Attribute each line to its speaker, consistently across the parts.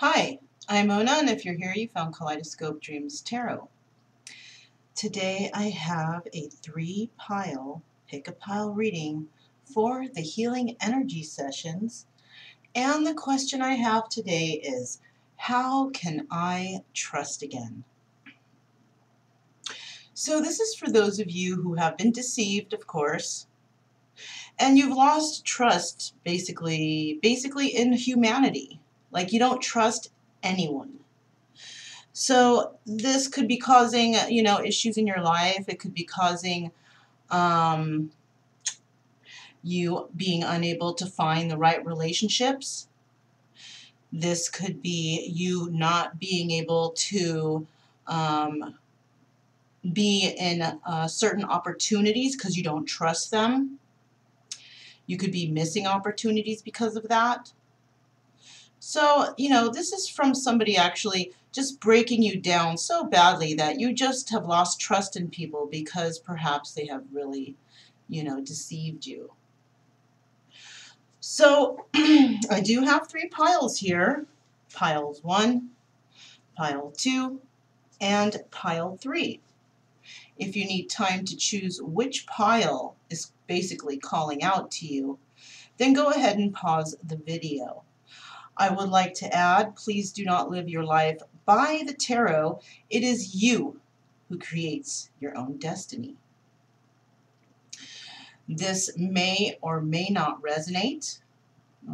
Speaker 1: Hi, I'm Mona, and if you're here, you found Kaleidoscope Dreams Tarot. Today I have a 3-pile pick-a-pile reading for the healing energy sessions, and the question I have today is, how can I trust again? So this is for those of you who have been deceived, of course, and you've lost trust basically in humanity. Like, you don't trust anyone. So this could be causing, issues in your life. It could be causing you being unable to find the right relationships. This could be you not being able to be in certain opportunities because you don't trust them. You could be missing opportunities because of that. So, this is from somebody actually just breaking you down so badly that you just have lost trust in people because perhaps they have really, deceived you. So, I do have 3 piles here. Piles 1, pile 2, and pile 3. If you need time to choose which pile is basically calling out to you, then go ahead and pause the video. I would like to add, please do not live your life by the tarot. It is you who creates your own destiny. This may or may not resonate,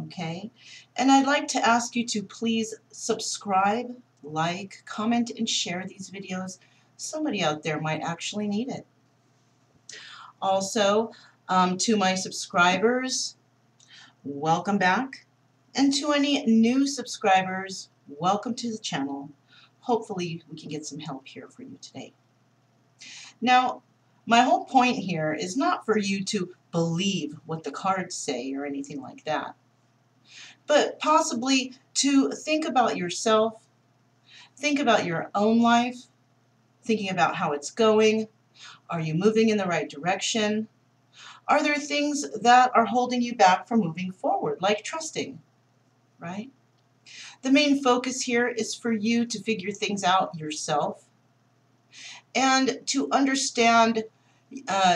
Speaker 1: okay? And I'd like to ask you to please subscribe, like, comment, and share these videos. Somebody out there might actually need it. Also, to my subscribers, welcome back. And to any new subscribers, welcome to the channel. Hopefully we can get some help here for you today. Now, my whole point here is not for you to believe what the cards say or anything like that, but possibly to think about yourself, think about your own life, thinking about how it's going. Are you moving in the right direction? Are there things that are holding you back from moving forward, like trusting? Right? The main focus here is for you to figure things out yourself and to understand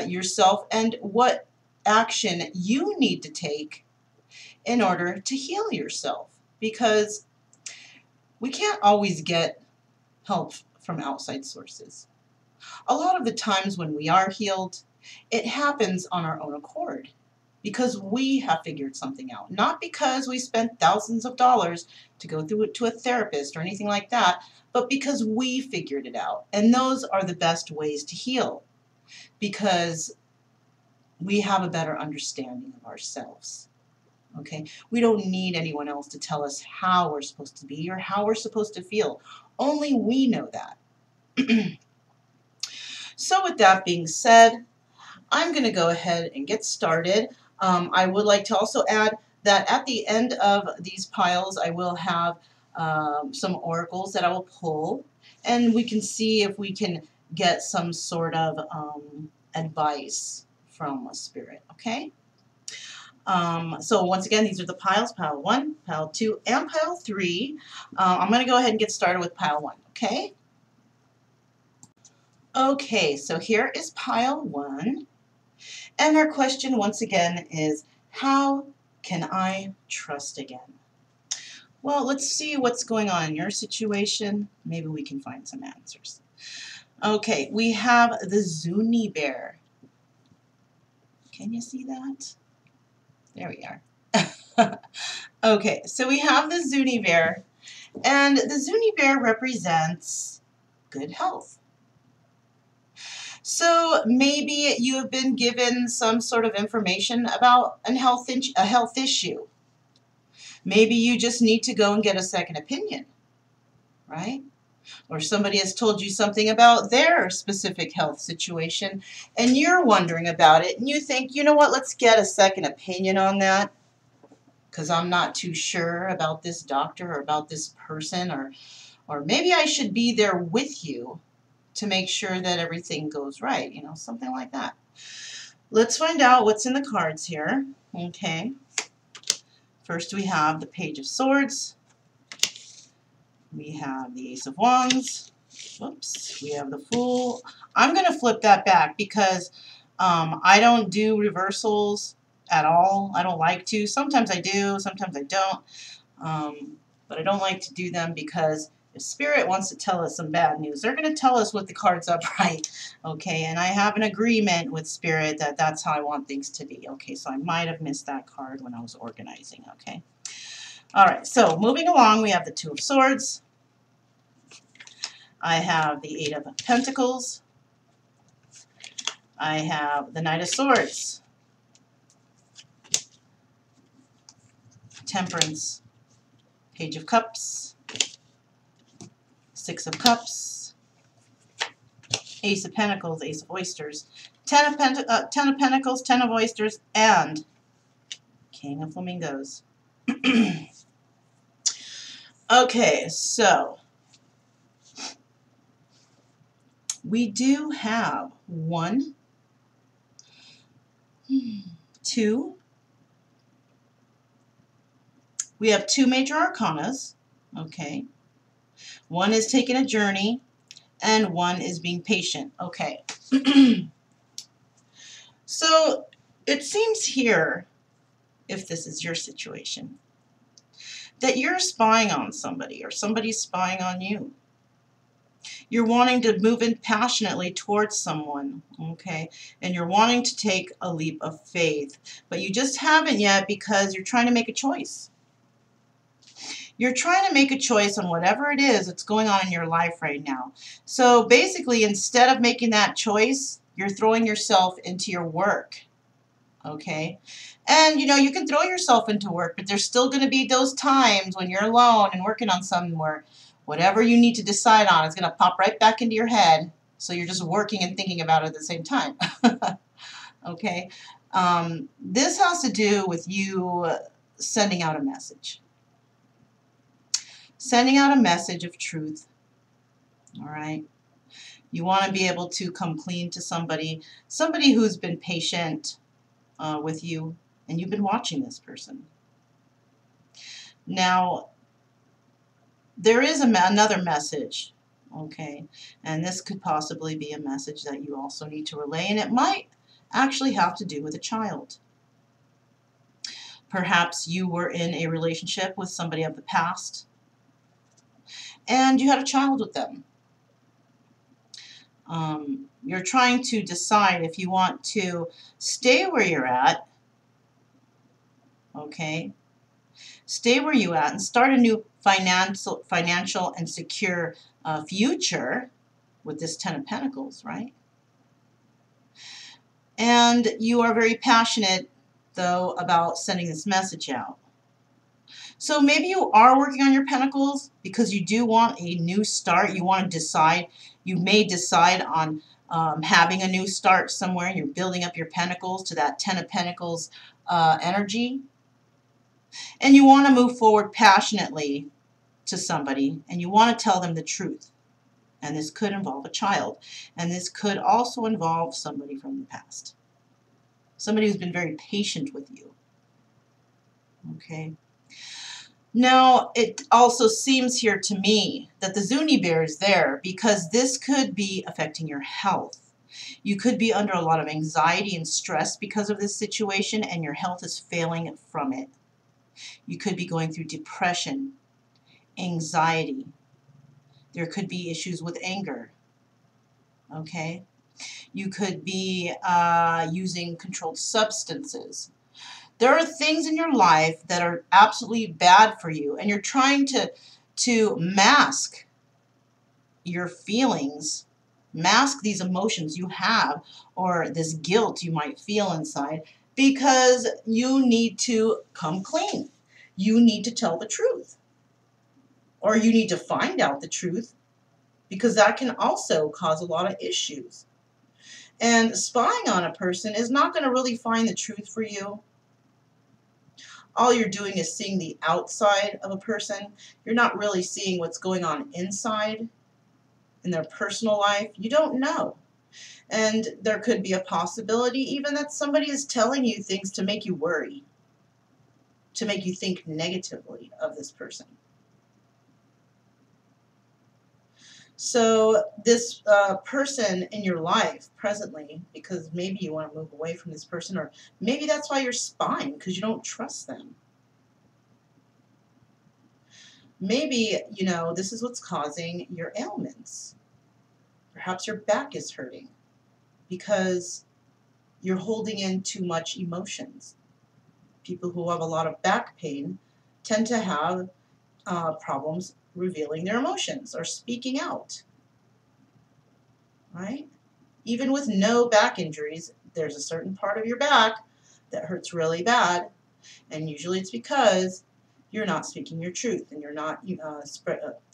Speaker 1: yourself and what action you need to take in order to heal yourself, because we can't always get help from outside sources. A lot of the times when we are healed, it happens on our own accord, because we have figured something out, not because we spent thousands of dollars to go through it to a therapist or anything like that, but because we figured it out. And those are the best ways to heal, because we have a better understanding of ourselves. Okay? We don't need anyone else to tell us how we're supposed to be or how we're supposed to feel. Only we know that. So with that being said, I'm going to go ahead and get started. I would like to also add that at the end of these piles, I will have some oracles that I will pull, and we can see if we can get some sort of advice from a spirit, okay? So once again, these are the piles, pile 1, pile 2, and pile 3. I'm going to go ahead and get started with pile 1, okay? Okay, so here is pile 1. And our question once again is, how can I trust again? Well, let's see what's going on in your situation. Maybe we can find some answers. Okay, we have the Zuni bear. Can you see that? There we are. Okay, so we have the Zuni bear, and the Zuni bear represents good health. So maybe you have been given some sort of information about a health issue. Maybe you just need to go and get a second opinion, right? Or somebody has told you something about their specific health situation, and you're wondering about it, and you think, you know what, let's get a second opinion on that, because I'm not too sure about this doctor or about this person, or maybe I should be there with you to make sure that everything goes right, something like that. Let's find out what's in the cards here. Okay. First we have the Page of Swords, We have the Ace of Wands. Whoops. We have the Fool. I'm going to flip that back because I don't do reversals at all. I don't like to. Sometimes I do. Sometimes I don't. But I don't like to do them because if Spirit wants to tell us some bad news, they're going to tell us with the cards upright. Okay, and I have an agreement with Spirit that that's how I want things to be. Okay, so I might have missed that card when I was organizing. Okay. All right, so moving along, we have the Two of Swords. I have the Eight of Pentacles. I have the Knight of Swords. Temperance. Page of Cups. Six of Cups. Ace of Pentacles, Ace of Oysters. Ten of Pentacles, Ten of Oysters, and King of Flamingos. Okay, so we do have 1, 2. We have 2 major arcanas. Okay. 1 is taking a journey, and 1 is being patient. Okay. So it seems here, if this is your situation, that you're spying on somebody or somebody's spying on you. You're wanting to move in passionately towards someone, okay? And you're wanting to take a leap of faith, but you just haven't yet because you're trying to make a choice. You're trying to make a choice on whatever it is that's going on in your life right now. So basically, instead of making that choice, you're throwing yourself into your work, okay? And, you know, you can throw yourself into work, but there's still going to be those times when you're alone and working on something where whatever you need to decide on is going to pop right back into your head. So you're just working and thinking about it at the same time. Okay? This has to do with you sending out a message. Sending out a message of truth. All right? You want to be able to come clean to somebody who's been patient with you, and you've been watching this person. Now, there is another message, okay, and this could possibly be a message that you also need to relay, and it might actually have to do with a child. Perhaps you were in a relationship with somebody of the past, and you had a child with them. You're trying to decide if you want to stay where you're at, okay, stay where you're at and start a new financial and secure future with this Ten of Pentacles, right? And you are very passionate, though, about sending this message out. So maybe you are working on your Pentacles because you do want a new start. You want to decide. You may decide on having a new start somewhere. You're building up your Pentacles to that Ten of Pentacles energy. And you want to move forward passionately to somebody, and you want to tell them the truth. And this could involve a child. And this could also involve somebody from the past. Somebody who's been very patient with you. Okay. Now, it also seems here to me that the Zuni bear is there because this could be affecting your health. You could be under a lot of anxiety and stress because of this situation, and your health is failing from it. You could be going through depression, anxiety. There could be issues with anger. Okay? You could be using controlled substances. There are things in your life that are absolutely bad for you, and you're trying to mask your feelings, mask these emotions you have, or this guilt you might feel inside, because you need to come clean. You need to tell the truth. Or you need to find out the truth, because that can also cause a lot of issues. And spying on a person is not going to really find the truth for you. All you're doing is seeing the outside of a person. You're not really seeing what's going on inside in their personal life. You don't know. And there could be a possibility even that somebody is telling you things to make you worry, to make you think negatively of this person. So this person in your life presently, because maybe you want to move away from this person, or maybe that's why you're spying, because you don't trust them. Maybe, you know, this is what's causing your ailments. Perhaps your back is hurting because you're holding in too much emotions. People who have a lot of back pain tend to have problems revealing their emotions or speaking out, right? Even with no back injuries, there's a certain part of your back that hurts really bad, and usually it's because you're not speaking your truth and you're not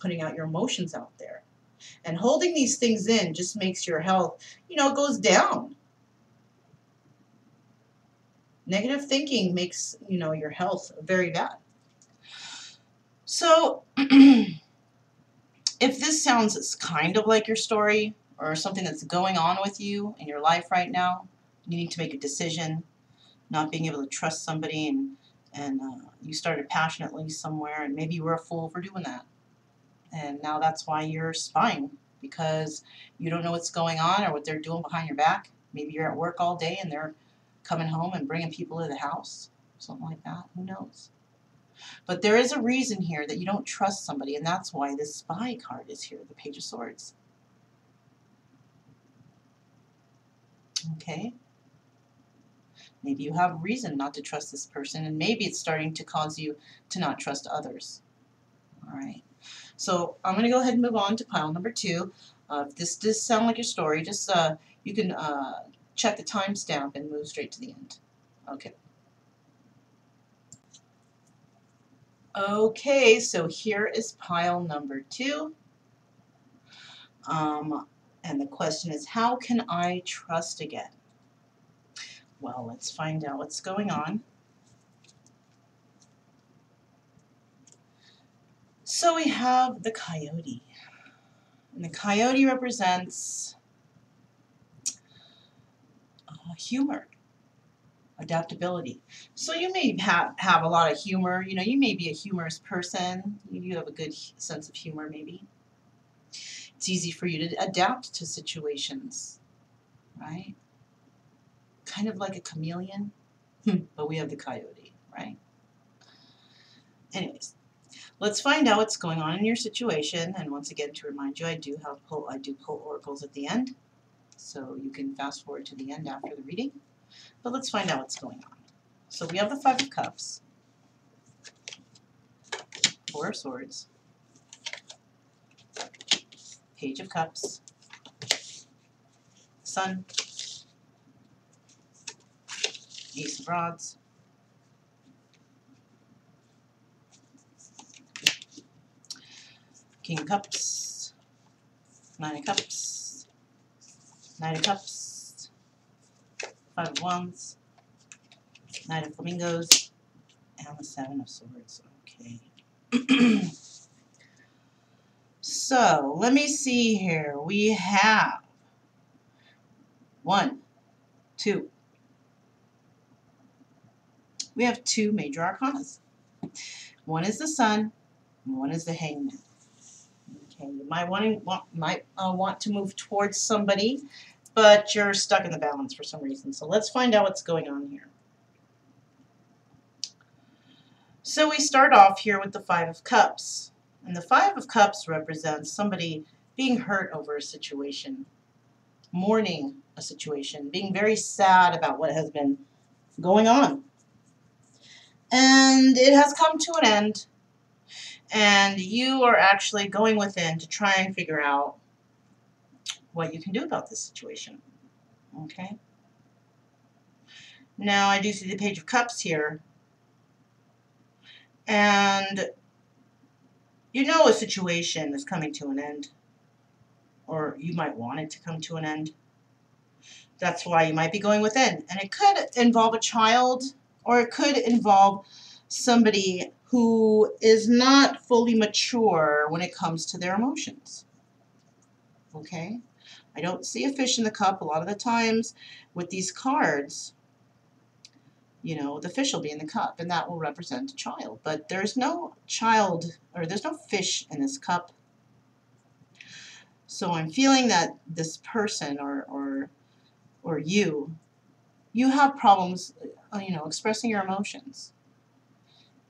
Speaker 1: putting out your emotions out there. And holding these things in just makes your health, you know, it goes down. Negative thinking makes, you know, your health very bad. So if this sounds kind of like your story or something that's going on with you in your life right now, you need to make a decision, not being able to trust somebody, and you started passionately somewhere, and maybe you were a fool for doing that. And now that's why you're spying, because you don't know what's going on or what they're doing behind your back. Maybe you're at work all day and they're coming home and bringing people to the house, something like that. Who knows? But there is a reason here that you don't trust somebody, and that's why this spy card is here, the Page of Swords. Okay? Maybe you have a reason not to trust this person, and maybe it's starting to cause you to not trust others. All right. So I'm going to go ahead and move on to pile number 2. If this does sound like your story, just you can check the timestamp and move straight to the end. Okay. Okay, so here is pile number 2. And the question is, how can I trust again? Well, let's find out what's going on. So we have the coyote. And the coyote represents humor, adaptability. So you may have a lot of humor. You know, you may be a humorous person. You have a good sense of humor, maybe. It's easy for you to adapt to situations, right? Kind of like a chameleon, but we have the coyote, right? Anyways, let's find out what's going on in your situation. And once again, to remind you, I do pull oracles at the end, so you can fast forward to the end after the reading. But let's find out what's going on. So we have the 5 of Cups, 4 of Swords, Page of Cups, Sun, Ace of Rods, King of Cups, 9 of Cups, 9 of Cups, 5 of Wands, 9 of Flamingos, and the 7 of Swords. Okay. So, let me see here. We have 1, 2. We have 2 major arcanas. One is the Sun, and one is the Hangman. Okay, you might want to move towards somebody, but you're stuck in the balance for some reason. So let's find out what's going on here. So we start off here with the 5 of Cups. And the 5 of Cups represents somebody being hurt over a situation, mourning a situation, being very sad about what has been going on. And it has come to an end. And you are actually going within to try and figure out what you can do about this situation. Okay? Now, I do see the Page of Cups here. And you know a situation is coming to an end. Or you might want it to come to an end. That's why you might be going within. And it could involve a child, or it could involve somebody who is not fully mature when it comes to their emotions. Okay? I don't see a fish in the cup. A lot of the times with these cards, you know, the fish will be in the cup, and that will represent a child. But there's no child, or there's no fish in this cup. So I'm feeling that this person or you have problems, expressing your emotions.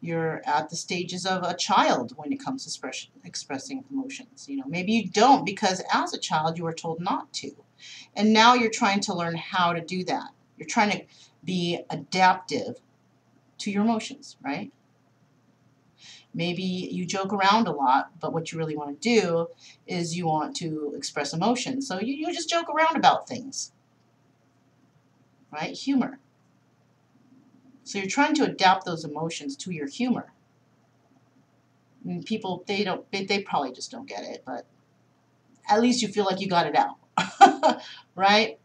Speaker 1: You're at the stages of a child when it comes to expressing emotions. Maybe you don't because as a child you were told not to. And now you're trying to learn how to do that. You're trying to be adaptive to your emotions, right? Maybe you joke around a lot, but what you really want to do is you want to express emotion. So you just joke around about things, right? Humor. So you're trying to adapt those emotions to your humor. And people, they probably just don't get it, but at least you feel like you got it out, right?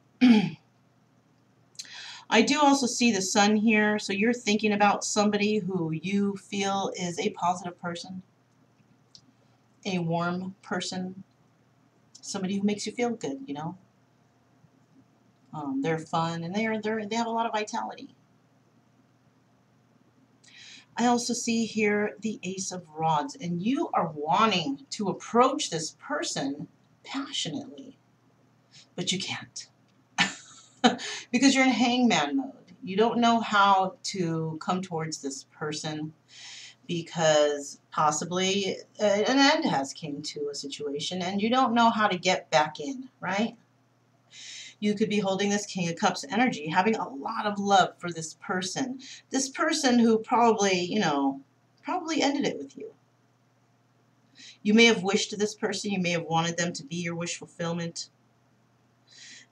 Speaker 1: I do also see the sun here, so you're thinking about somebody who you feel is a positive person, a warm person, somebody who makes you feel good, They're fun and they have a lot of vitality. I also see here the Ace of Rods, and you are wanting to approach this person passionately, but you can't because you're in hangman mode. You don't know how to come towards this person because possibly an end has came to a situation and you don't know how to get back in, right? You could be holding this King of Cups energy, having a lot of love for this person who probably, probably ended it with you. You may have wished to this person, you may have wanted them to be your wish fulfillment,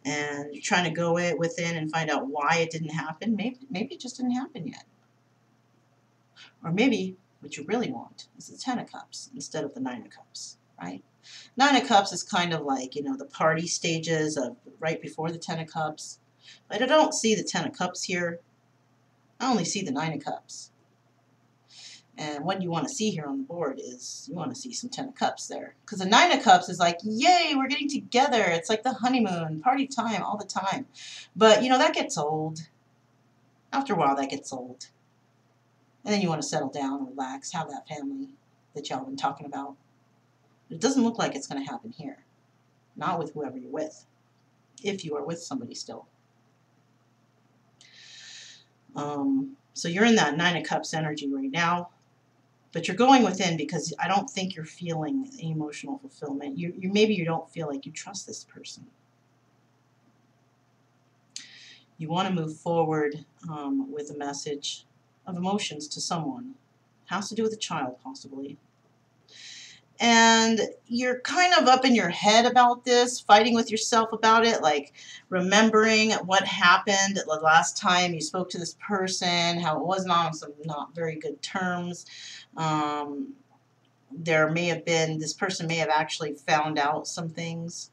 Speaker 1: and you're trying to go within and find out why it didn't happen. Maybe it just didn't happen yet. Or maybe what you really want is the Ten of Cups instead of the Nine of Cups, right? Nine of Cups is kind of like, the party stages of right before the Ten of Cups. But I don't see the Ten of Cups here. I only see the Nine of Cups. And what you want to see here on the board is you want to see some Ten of Cups there. Because the Nine of Cups is like, yay, we're getting together. It's like the honeymoon, party time all the time. But, that gets old. After a while, that gets old. And then you want to settle down, relax, have that family that y'all been talking about. But it doesn't look like it's going to happen here. Not with whoever you're with. If you are with somebody still. So you're in that Nine of Cups energy right now. But you're going within because I don't think you're feeling emotional fulfillment. Maybe you don't feel like you trust this person. You want to move forward with a message of emotions to someone. Has to do with a child, possibly. And you're kind of up in your head about this, fighting with yourself about it, like remembering what happened the last time you spoke to this person, how it wasn't on some not very good terms. There may have been, this person may have actually found out some things,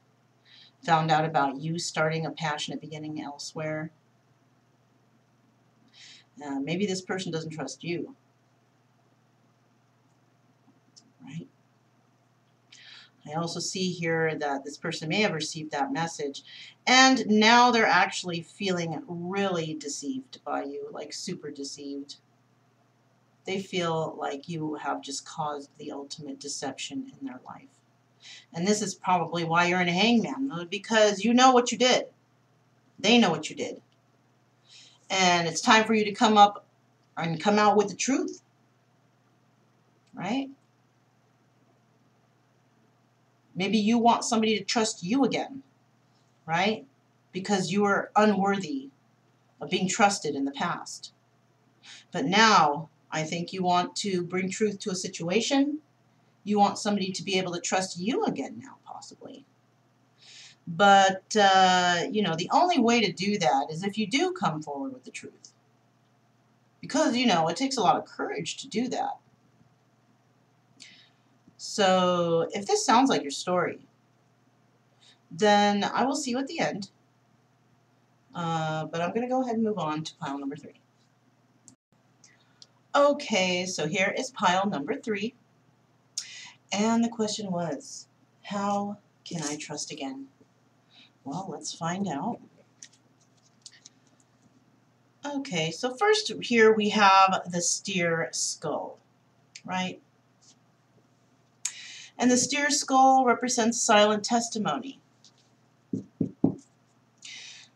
Speaker 1: found out about you starting a passionate beginning elsewhere. Maybe this person doesn't trust you, right? I also see here that this person may have received that message and now they're actually feeling really deceived by you, like super deceived. They feel like you have just caused the ultimate deception in their life. And this is probably why you're in a hangman mode, because you know what you did. They know what you did. And it's time for you to come up and come out with the truth. Right? Maybe you want somebody to trust you again. Right? Because you were unworthy of being trusted in the past. But now, I think you want to bring truth to a situation. You want somebody to be able to trust you again now, possibly. But, the only way to do that is if you do come forward with the truth. Because, it takes a lot of courage to do that. So, if this sounds like your story, then I will see you at the end. But I'm going to go ahead and move on to pile number 3. Okay, so here is pile number 3. And the question was, how can I trust again? Well, let's find out. Okay, so first here we have the steer skull, right? And the steer skull represents silent testimony.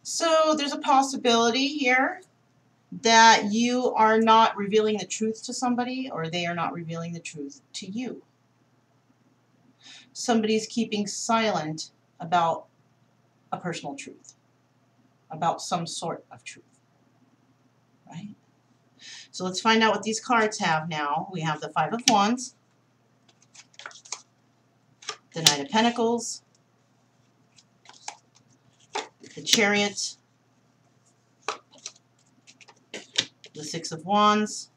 Speaker 1: So there's a possibility here that you are not revealing the truth to somebody, or they are not revealing the truth to you. Somebody's keeping silent about a personal truth, about some sort of truth, right? So let's find out what these cards have now. We have the Five of Wands, the Knight of Pentacles, the Chariot, the Six of Wands,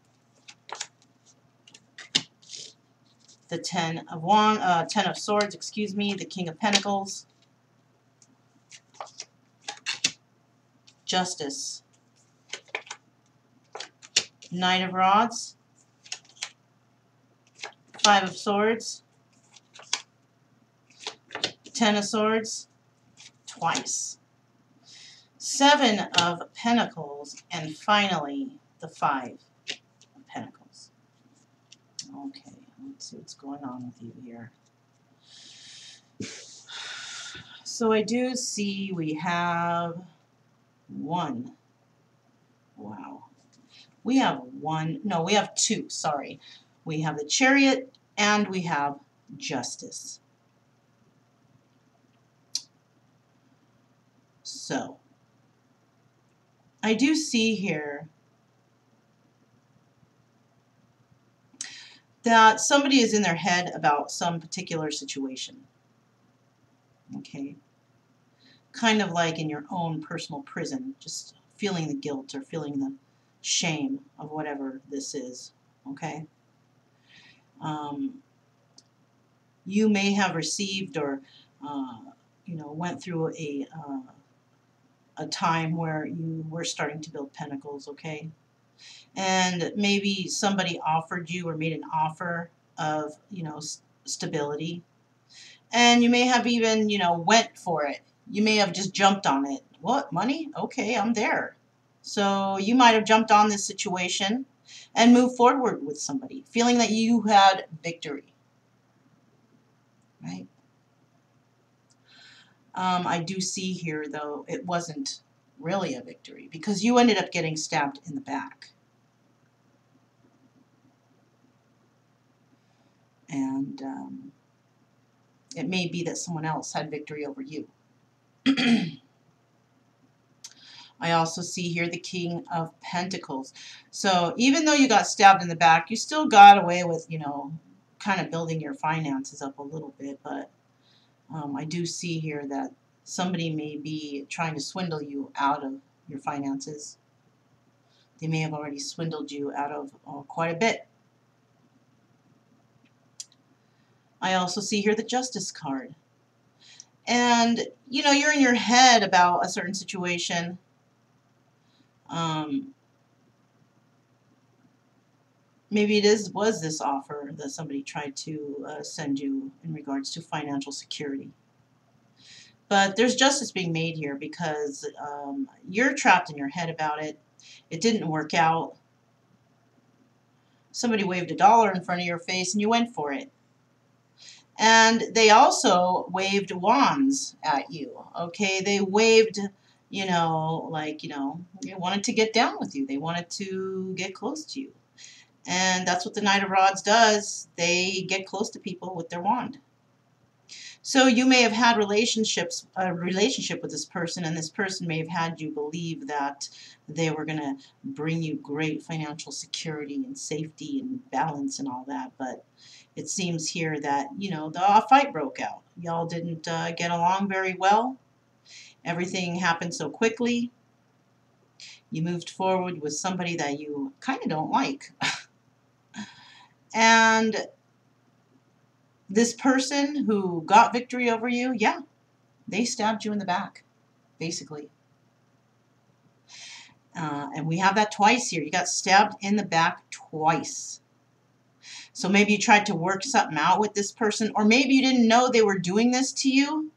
Speaker 1: the Ten of Swords, excuse me, the King of Pentacles, Justice, Knight of Rods, Five of Swords, Ten of Swords, twice, Seven of Pentacles, and finally the Five of Pentacles. Okay, let's see what's going on with you here. So I do see we have one. Wow. We have one. No, we have two. Sorry. We have the Chariot and we have Justice. So I do see here that somebody is in their head about some particular situation. Okay. Kind of like in your own personal prison, just feeling the guilt or feeling the shame of whatever this is. Okay. You may have received or went through a time where you were starting to build pentacles. Okay. And maybe somebody offered you or made an offer of stability, and you may have even went for it. You may have just jumped on it. What, money? Okay, I'm there. So you might have jumped on this situation and moved forward with somebody, feeling that you had victory. Right? I do see here, though, it wasn't really a victory because you ended up getting stabbed in the back. And it may be that someone else had victory over you. I also see here the King of Pentacles. So even though you got stabbed in the back, you still got away with, kind of building your finances up a little bit. But I do see here that somebody may be trying to swindle you out of your finances. They may have already swindled you out of quite a bit. I also see here the Justice card. And, you're in your head about a certain situation. Maybe it was this offer that somebody tried to send you in regards to financial security. But there's justice being made here because you're trapped in your head about it. It didn't work out. Somebody waved $1 in front of your face and you went for it. And they also waved wands at you, okay? They waved, they wanted to get down with you. They wanted to get close to you. And that's what the Knight of Rods does. They get close to people with their wand. So you may have had a relationship with this person, and this person may have had you believe that they were going to bring you great financial security and safety and balance and all that. But it seems here that, the fight broke out. Y'all didn't get along very well. Everything happened so quickly. You moved forward with somebody that you kind of don't like. And this person who got victory over you, yeah, they stabbed you in the back, basically. And we have that twice here. You got stabbed in the back twice. So maybe you tried to work something out with this person, or maybe you didn't know they were doing this to you.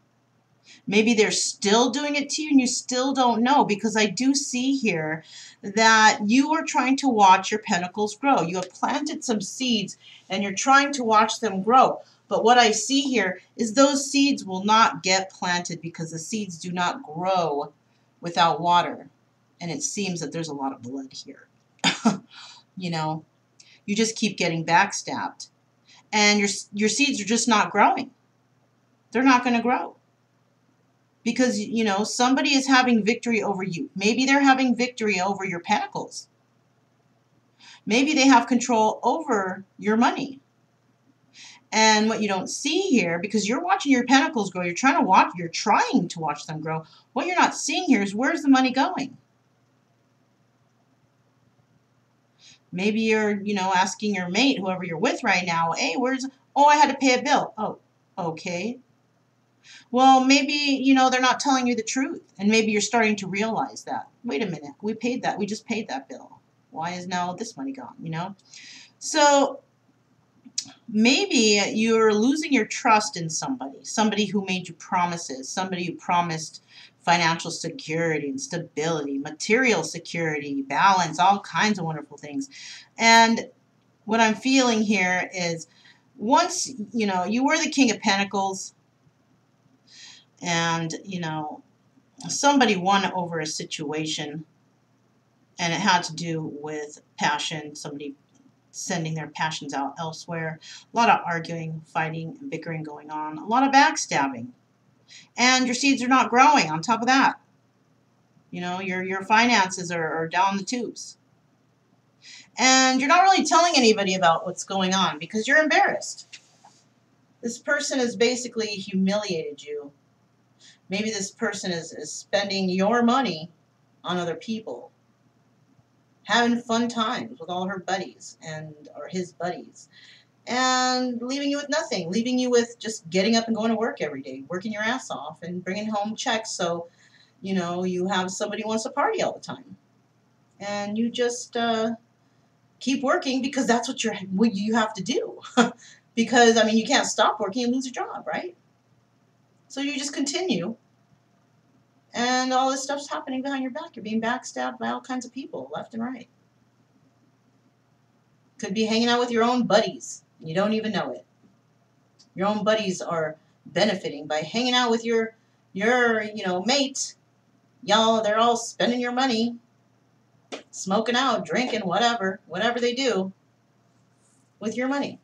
Speaker 1: Maybe they're still doing it to you and you still don't know, because I do see here that you are trying to watch your pentacles grow. You have planted some seeds and you're trying to watch them grow. But what I see here is those seeds will not get planted because the seeds do not grow without water. And it seems that there's a lot of blood here. You know, you just keep getting backstabbed. And your seeds are just not growing. They're not going to grow. Because, you know, somebody is having victory over you. Maybe they're having victory over your pentacles. Maybe they have control over your money. And what you don't see here, because you're watching your pentacles grow, you're trying to watch them grow. What you're not seeing here is, where's the money going? Maybe you're, you know, asking your mate, whoever you're with right now, hey, oh, I had to pay a bill. Oh, okay. Well, maybe, you know, they're not telling you the truth. And maybe you're starting to realize that. Wait a minute, we paid that. We just paid that bill. Why is now this money gone, you know? So maybe you're losing your trust in somebody who made you promises, somebody who promised financial security and stability, material security, balance, all kinds of wonderful things. And what I'm feeling here is, once, you know, you were the King of Pentacles, and, you know, somebody won over a situation, and it had to do with passion, somebody sending their passions out elsewhere, a lot of arguing, fighting, and bickering going on, a lot of backstabbing, and your seeds are not growing on top of that. You know, your finances are down the tubes. And you're not really telling anybody about what's going on because you're embarrassed. This person has basically humiliated you. Maybe this person is spending your money on other people, having fun times with all her buddies or his buddies, and leaving you with nothing, leaving you with just getting up and going to work every day, working your ass off and bringing home checks so, you know, you have somebody who wants to party all the time. And you just keep working because that's what you have to do. Because, I mean, you can't stop working and lose your job, right? So you just continue. And all this stuff's happening behind your back. You're being backstabbed by all kinds of people, left and right. Could be hanging out with your own buddies. You don't even know it. Your own buddies are benefiting by hanging out with your you know, mate. Y'all, they're all spending your money, smoking out, drinking, whatever they do with your money.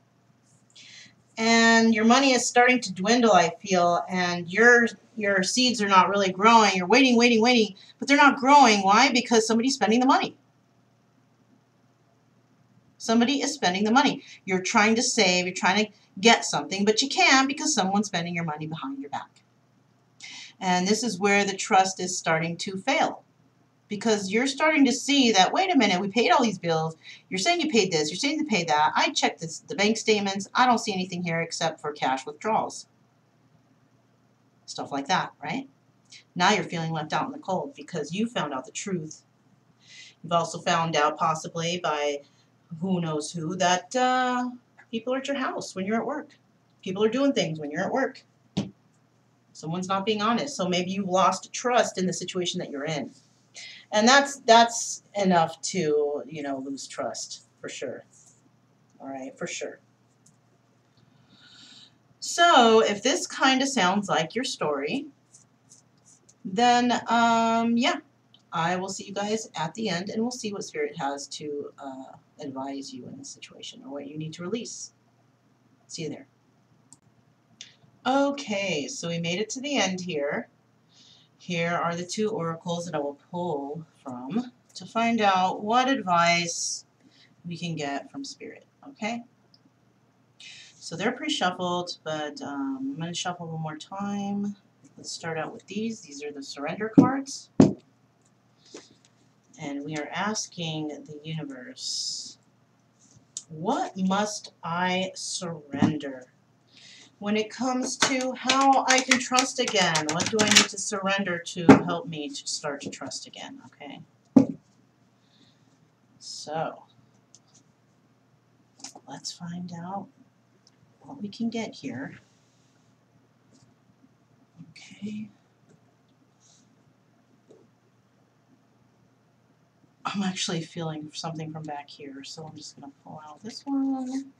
Speaker 1: And your money is starting to dwindle, I feel, and your seeds are not really growing. You're waiting, but they're not growing. Why? Because somebody's spending the money. Somebody is spending the money. You're trying to save, you're trying to get something, but you can't because someone's spending your money behind your back. And this is where the trust is starting to fail. Because you're starting to see that, wait a minute, we paid all these bills. You're saying you paid this. You're saying you paid that. I checked the bank statements. I don't see anything here except for cash withdrawals. Stuff like that, right? Now you're feeling left out in the cold because you found out the truth. You've also found out, possibly by who knows who, that people are at your house when you're at work. People are doing things when you're at work. Someone's not being honest. So maybe you've lost trust in the situation that you're in. And that's enough to, you know, lose trust, for sure. All right, for sure. So if this kind of sounds like your story, then, yeah, I will see you guys at the end, and we'll see what Spirit has to advise you in this situation, or what you need to release. See you there. Okay, so we made it to the end here. Here are the two oracles that I will pull from to find out what advice we can get from Spirit, okay? So they're pre-shuffled, but I'm going to shuffle one more time. Let's start out with these. These are the surrender cards. And we are asking the universe, what must I surrender? When it comes to how I can trust again, what do I need to surrender to help me to start to trust again, okay? So, let's find out what we can get here. Okay. Okay. I'm actually feeling something from back here, so I'm just going to pull out this one.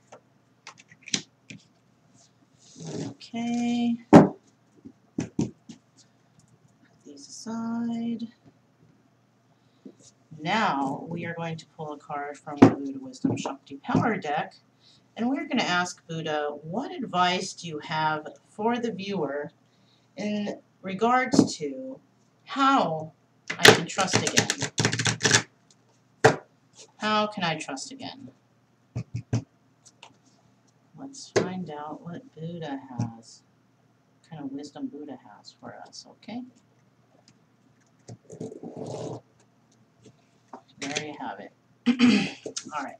Speaker 1: Okay. Put these aside. Now we are going to pull a card from the Buddha Wisdom Shakti Power deck, and we're going to ask Buddha, what advice do you have for the viewer in regards to how I can trust again? How can I trust again? Let's find out what Buddha has, what kind of wisdom Buddha has for us, okay? There you have it. All right.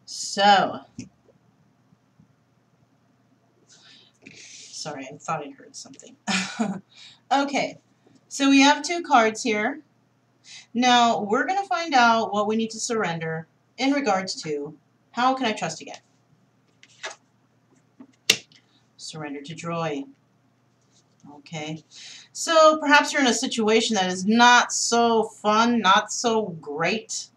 Speaker 1: So, sorry, I thought I heard something. Okay, so we have two cards here. Now, we're going to find out what we need to surrender in regards to how can I trust again? Surrender to joy. Okay, so perhaps you're in a situation that is not so fun, not so great.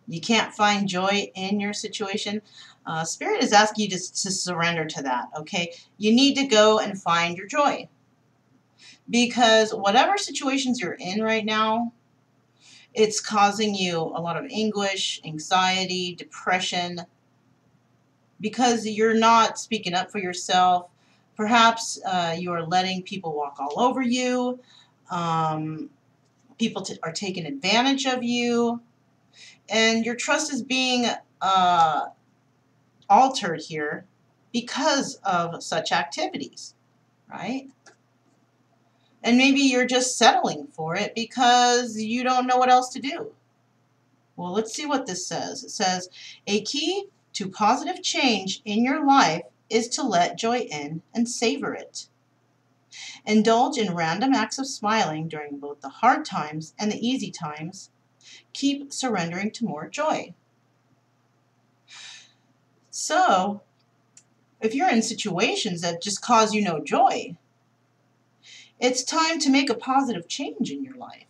Speaker 1: You can't find joy in your situation. Spirit is asking you to surrender to that, okay? You need to go and find your joy. Because whatever situations you're in right now, it's causing you a lot of anguish, anxiety, depression, because you're not speaking up for yourself. Perhaps you are letting people walk all over you. People are taking advantage of you. And your trust is being altered here because of such activities, right? And maybe you're just settling for it because you don't know what else to do. Well, let's see what this says. It says, a key to positive change in your life is to let joy in and savor it. Indulge in random acts of smiling during both the hard times and the easy times. Keep surrendering to more joy. So, if you're in situations that just cause you no joy, it's time to make a positive change in your life.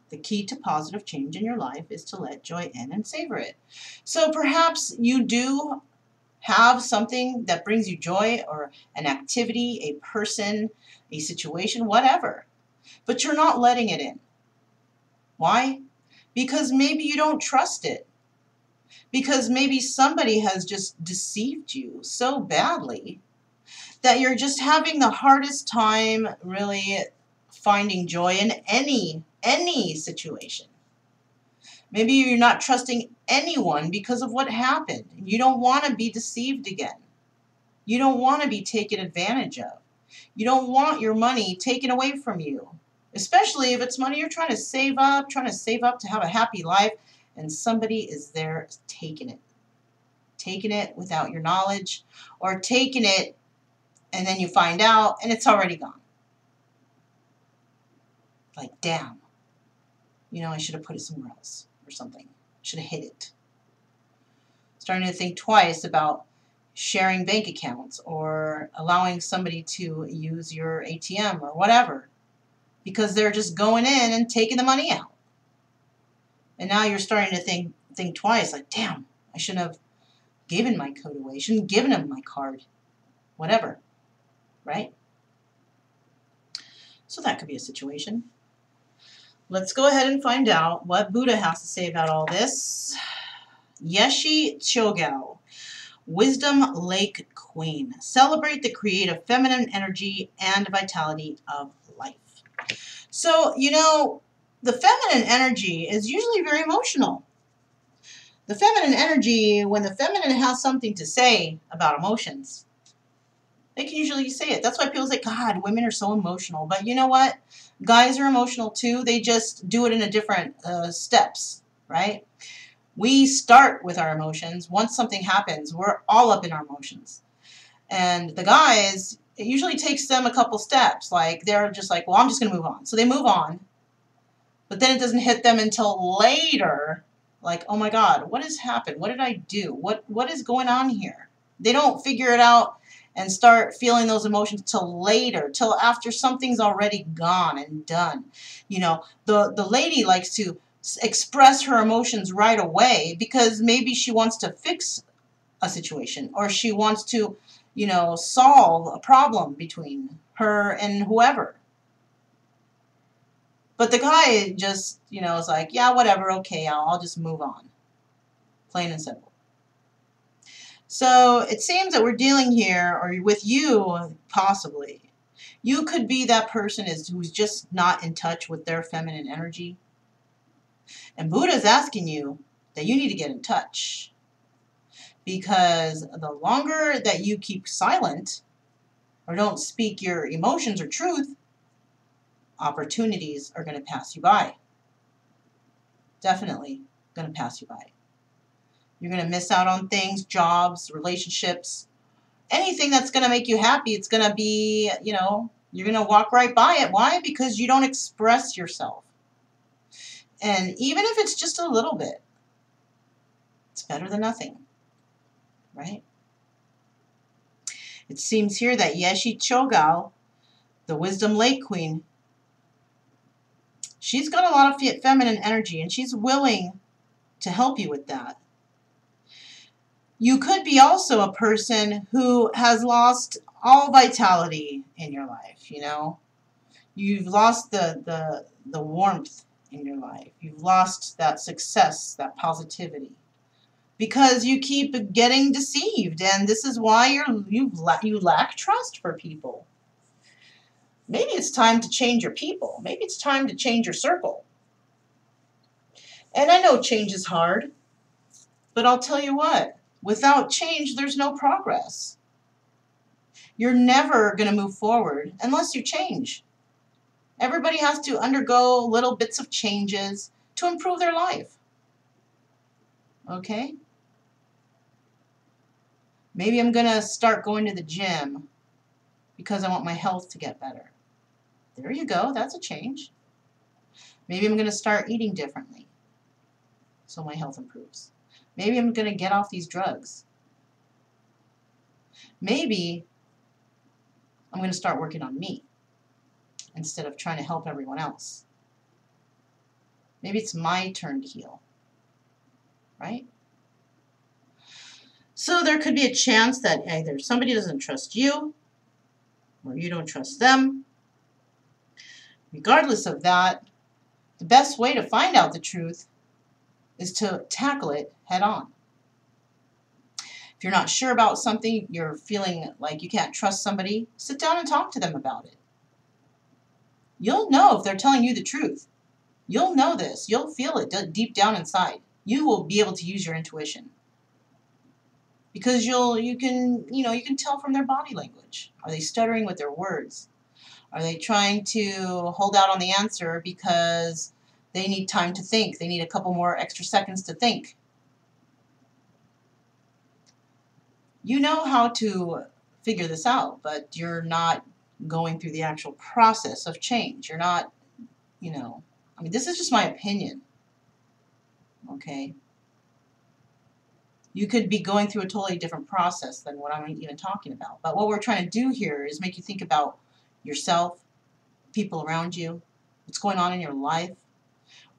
Speaker 1: The key to positive change in your life is to let joy in and savor it. So perhaps you do have something that brings you joy, or an activity, a person, a situation, whatever, but you're not letting it in. Why? Because maybe you don't trust it. Because maybe somebody has just deceived you so badly that you're just having the hardest time really finding joy in any situation. Maybe you're not trusting anyone because of what happened. You don't want to be deceived again. You don't want to be taken advantage of. You don't want your money taken away from you, especially if it's money you're trying to save up to have a happy life, and somebody is there taking it without your knowledge, or taking it and then you find out and it's already gone. Like, damn, I should have put it somewhere else or something. Should have hid it. Starting to think twice about sharing bank accounts or allowing somebody to use your ATM or whatever, because they're just going in and taking the money out. And now you're starting to think twice, like, damn, I shouldn't have given my code away. Shouldn't have given him my card. Whatever. Right? So that could be a situation. Let's go ahead and find out what Buddha has to say about all this. Yeshi Chogao, Wisdom Lake Queen. Celebrate the creative feminine energy and vitality of life. So, the feminine energy is usually very emotional. The feminine energy, when the feminine has something to say about emotions, they can usually say it. That's why people say, God, women are so emotional. But you know what? Guys are emotional too. They just do it in a different steps, right? We start with our emotions. Once something happens, we're all up in our emotions. And the guys, it usually takes them a couple steps. Like, they're just like, well, I'm just going to move on. So they move on. But then it doesn't hit them until later. Like, oh my God, what has happened? What did I do? What is going on here? They don't figure it out and start feeling those emotions till later, till after something's already gone and done. You know, the lady likes to express her emotions right away because maybe she wants to fix a situation, or she wants to, you know, solve a problem between her and whoever. But the guy just, you know, is like, yeah, whatever, okay, I'll just move on. Plain and simple. So it seems that we're dealing here, or with you, possibly. You could be that person who's just not in touch with their feminine energy. And Buddha's asking you that you need to get in touch. Because the longer that you keep silent, or don't speak your emotions or truth, opportunities are going to pass you by. Definitely going to pass you by. You're going to miss out on things, jobs, relationships, anything that's going to make you happy. It's going to be, you know, you're going to walk right by it. Why? Because you don't express yourself. And even if it's just a little bit, it's better than nothing, right? It seems here that Yeshi Chogal, the Wisdom Lake Queen, she's got a lot of feminine energy, and she's willing to help you with that. You could be also a person who has lost all vitality in your life, you know. You've lost the warmth in your life. You've lost that success, that positivity, because you keep getting deceived, and this is why you lack trust for people. Maybe it's time to change your people. Maybe it's time to change your circle. And I know change is hard, but I'll tell you what, without change, there's no progress. You're never going to move forward unless you change. Everybody has to undergo little bits of changes to improve their life. Okay? Maybe I'm going to start going to the gym because I want my health to get better. There you go. That's a change. Maybe I'm going to start eating differently so my health improves. Maybe I'm going to get off these drugs. Maybe I'm going to start working on me instead of trying to help everyone else. Maybe it's my turn to heal, right? So there could be a chance that either somebody doesn't trust you or you don't trust them. Regardless of that, the best way to find out the truth is to tackle it head on. If you're not sure about something, you're feeling like you can't trust somebody, sit down and talk to them about it. You'll know if they're telling you the truth. You'll know this. You'll feel it deep down inside. You will be able to use your intuition. Because you can tell from their body language. Are they stuttering with their words? Are they trying to hold out on the answer because they need time to think? They need a couple more extra seconds to think. You know how to figure this out, but you're not going through the actual process of change. You're not, I mean, this is just my opinion. Okay? You could be going through a totally different process than what I'm even talking about. But what we're trying to do here is make you think about yourself, people around you, what's going on in your life,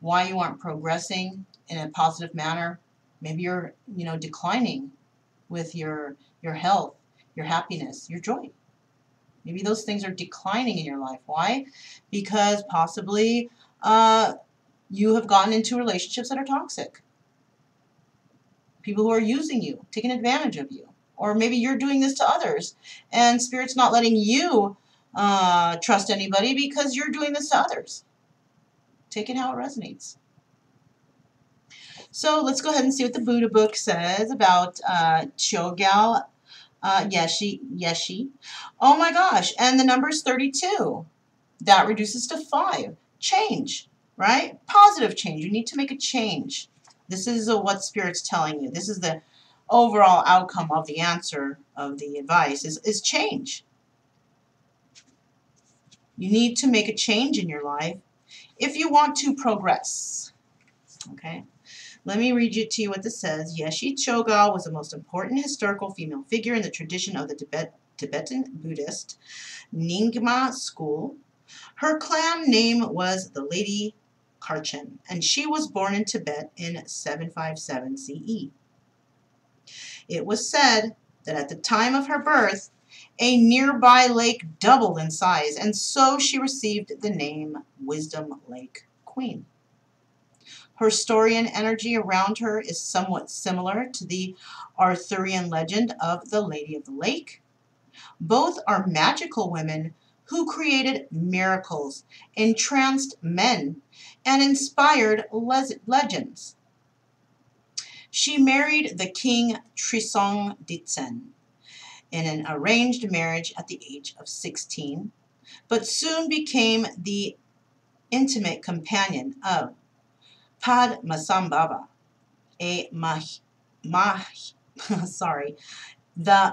Speaker 1: why you aren't progressing in a positive manner. Maybe you're, declining with your health, your happiness, your joy. Maybe those things are declining in your life. Why? Because possibly you have gotten into relationships that are toxic. People who are using you, taking advantage of you. Or maybe you're doing this to others, and Spirit's not letting you trust anybody because you're doing this to others. Take it how it resonates. So let's go ahead and see what the Buddha book says about Chogal Yeshi. Oh my gosh, and the number is 32. That reduces to 5. Change, right? Positive change. You need to make a change. This is what Spirit's telling you. This is the overall outcome of the answer of the advice is change. You need to make a change in your life if you want to progress. Okay? Let me read to you what this says. Yeshi Chogal was the most important historical female figure in the tradition of the Tibetan Buddhist Nyingma school. Her clan name was the Lady Karchen, and she was born in Tibet in 757 CE. It was said that at the time of her birth, a nearby lake doubled in size, and so she received the name Wisdom Lake Queen. Her story and energy around her is somewhat similar to the Arthurian legend of the Lady of the Lake. Both are magical women who created miracles, entranced men, and inspired legends. She married the king Trisong Ditsen in an arranged marriage at the age of 16, but soon became the intimate companion of Padmasambhava, the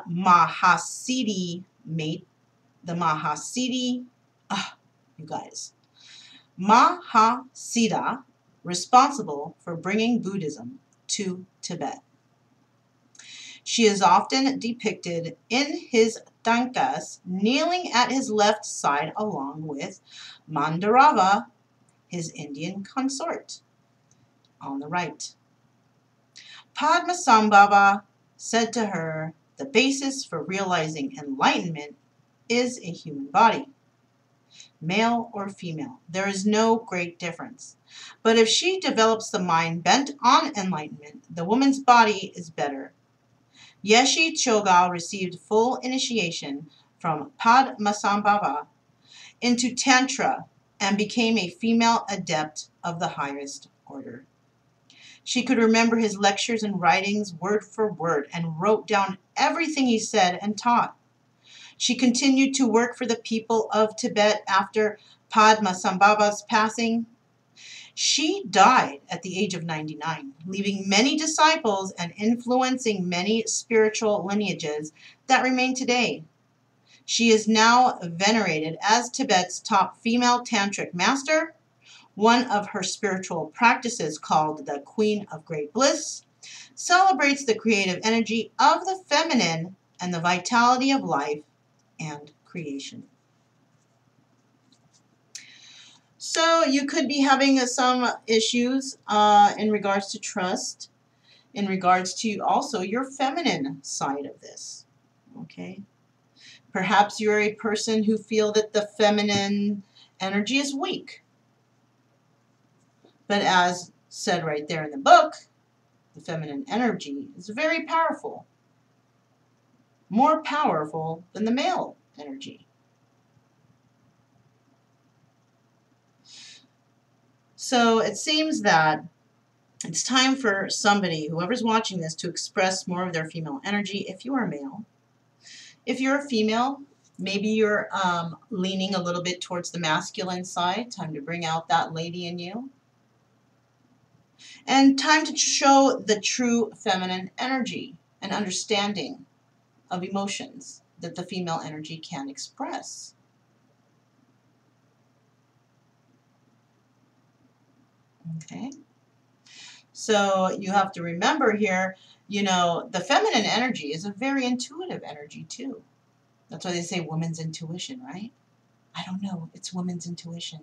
Speaker 1: Mahasiddhi mate, Mahasiddha, responsible for bringing Buddhism to Tibet. She is often depicted in his tankas kneeling at his left side along with Mandarava, his Indian consort, on the right. Padmasambhava said to her, the basis for realizing enlightenment is a human body. Male or female, there is no great difference. But if she develops the mind bent on enlightenment, the woman's body is better. Yeshi Chogal received full initiation from Padmasambhava into Tantra and became a female adept of the highest order. She could remember his lectures and writings word for word and wrote down everything he said and taught. She continued to work for the people of Tibet after Padmasambhava's passing. She died at the age of 99, leaving many disciples and influencing many spiritual lineages that remain today. She is now venerated as Tibet's top female tantric master. One of her spiritual practices, called the Queen of Great Bliss, celebrates the creative energy of the feminine and the vitality of life and creation. So you could be having some issues in regards to trust, in regards to also your feminine side of this. Okay? Perhaps you're a person who feel that the feminine energy is weak. But as said right there in the book, the feminine energy is very powerful. More powerful than the male energy. So it seems that it's time for somebody, whoever's watching this, to express more of their female energy if you are male. If you're a female, maybe you're leaning a little bit towards the masculine side. Time to bring out that lady in you. And time to show the true feminine energy and understanding of emotions that the female energy can express. Okay? So you have to remember here, you know, the feminine energy is a very intuitive energy too. That's why they say women's intuition, right? I don't know. It's women's intuition.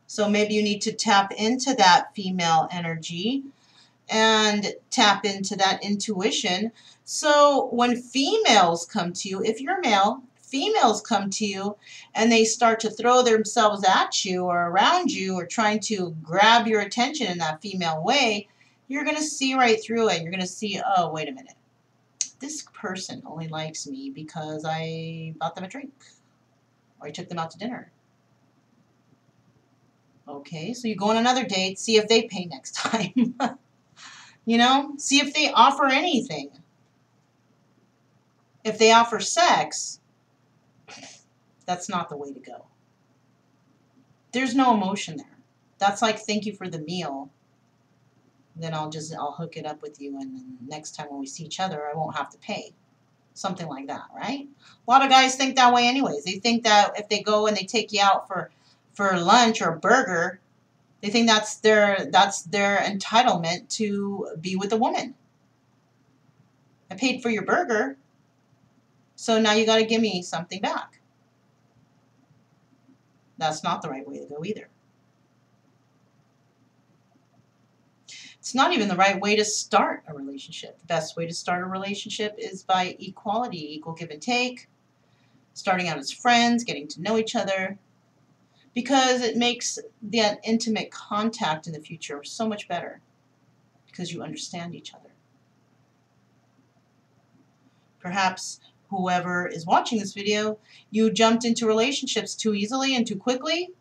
Speaker 1: So maybe you need to tap into that female energy and tap into that intuition. So when females come to you, if you're male, females come to you and they start to throw themselves at you or around you or trying to grab your attention in that female way, you're going to see right through it. You're going to see, oh, wait a minute. This person only likes me because I bought them a drink or I took them out to dinner. Okay, so you go on another date, see if they pay next time. You know, see if they offer anything. If they offer sex, that's not the way to go. There's no emotion there. That's like, thank you for the meal. Then I'll hook it up with you, and then next time when we see each other, I won't have to pay. Something like that, right? A lot of guys think that way anyways. They think that if they go and they take you out for lunch or a burger, they think that's their entitlement to be with a woman. I paid for your burger. So now you got to give me something back. That's not the right way to go either. It's not even the right way to start a relationship. The best way to start a relationship is by equality, equal give and take, starting out as friends, getting to know each other, because it makes that intimate contact in the future so much better because you understand each other. Perhaps whoever is watching this video, you jumped into relationships too easily and too quickly,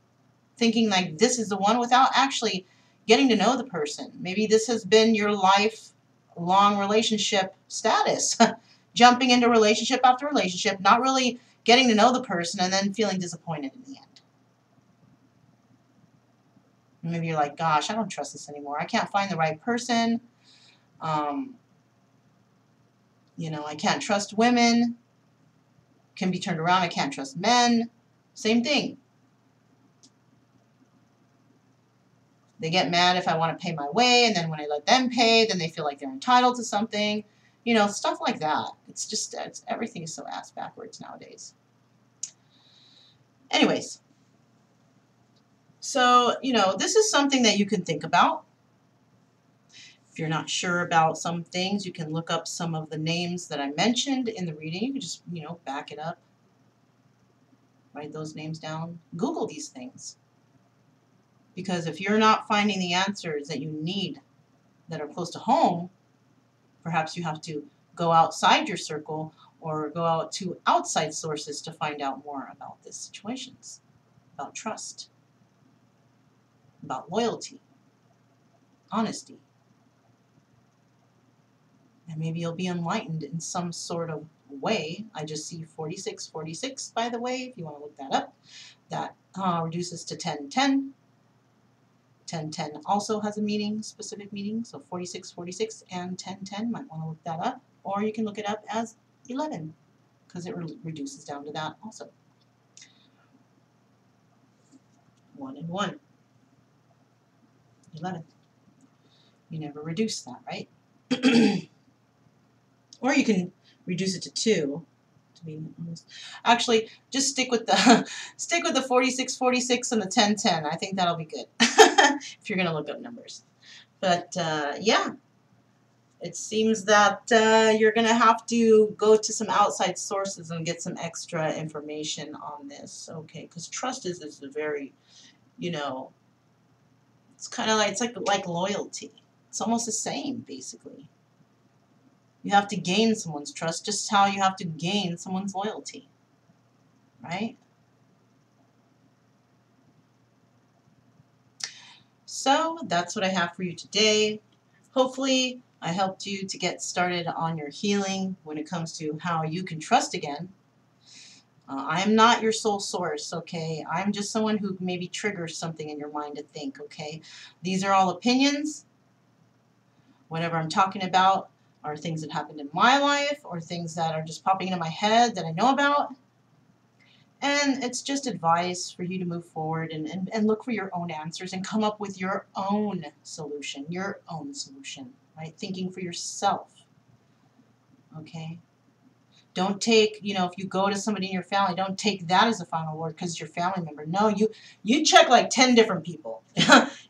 Speaker 1: thinking like this is the one without actually getting to know the person. Maybe this has been your lifelong relationship status. Jumping into relationship after relationship, not really getting to know the person, and then feeling disappointed in the end. Maybe you're like, gosh, I don't trust this anymore. I can't find the right person. You know, I can't trust women. Can be turned around. I can't trust men. Same thing. They get mad if I want to pay my way, and then when I let them pay, then they feel like they're entitled to something. You know, stuff like that. It's just, everything is so ass backwards nowadays. Anyways, so, you know, this is something that you can think about. If you're not sure about some things, you can look up some of the names that I mentioned in the reading. You can just, you know, back it up. Write those names down. Google these things. Because if you're not finding the answers that you need that are close to home, perhaps you have to go outside your circle or go out to outside sources to find out more about these situations, about trust, about loyalty, honesty. And maybe you'll be enlightened in some sort of way. I just see 4646, by the way, if you want to look that up. That reduces to 1010. 1010 also has a meaning, specific meaning, so 4646 and 1010, might want to look that up. Or you can look it up as 11, because it reduces down to that also. 1 and 1. 11. You never reduce that, right? Or you can reduce it to 2, to be honest. Actually, just stick with the 4646 and the 1010. I think that'll be good if you're going to look up numbers. But yeah, it seems that you're going to have to go to some outside sources and get some extra information on this. Okay, because trust is a very, you know, it's kind of like, it's like loyalty. It's almost the same, basically. You have to gain someone's trust just how you have to gain someone's loyalty, right? So that's what I have for you today. Hopefully I helped you to get started on your healing when it comes to how you can trust again. I am not your sole source, okay? I'm just someone who maybe triggers something in your mind to think, okay? These are all opinions. Whatever I'm talking about are things that happened in my life or things that are just popping into my head that I know about. And it's just advice for you to move forward and look for your own answers and come up with your own solution, right? Thinking for yourself, okay? Don't take, you know, if you go to somebody in your family, don't take that as a final word because it's your family member. No, you check like 10 different people,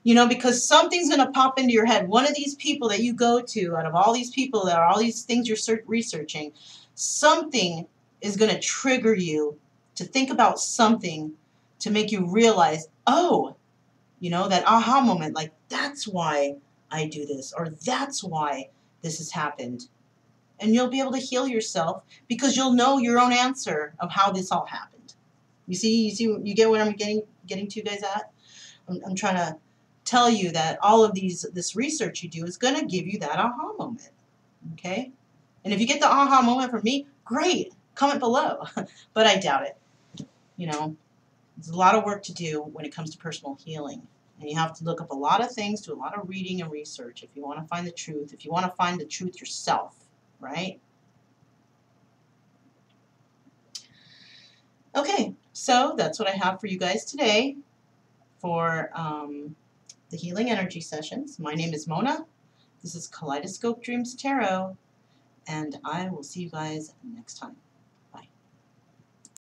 Speaker 1: you know, because something's going to pop into your head. One of these people that you go to, out of all these people that are all these things you're researching, something is going to trigger you to think about something to make you realize, oh, you know, that aha moment, like that's why I do this, or that's why this has happened. And you'll be able to heal yourself because you'll know your own answer of how this all happened. You get what I'm getting to, you guys, at? I'm trying to tell you that all of this research you do is going to give you that aha moment, okay? And if you get the aha moment from me, great, comment below, but I doubt it. You know, there's a lot of work to do when it comes to personal healing. And you have to look up a lot of things, do a lot of reading and research if you want to find the truth, if you want to find the truth yourself, right? Okay, so that's what I have for you guys today for the Healing Energy Sessions. My name is Mona. This is Kaleidoscope Dreams Tarot, and I will see you guys next time.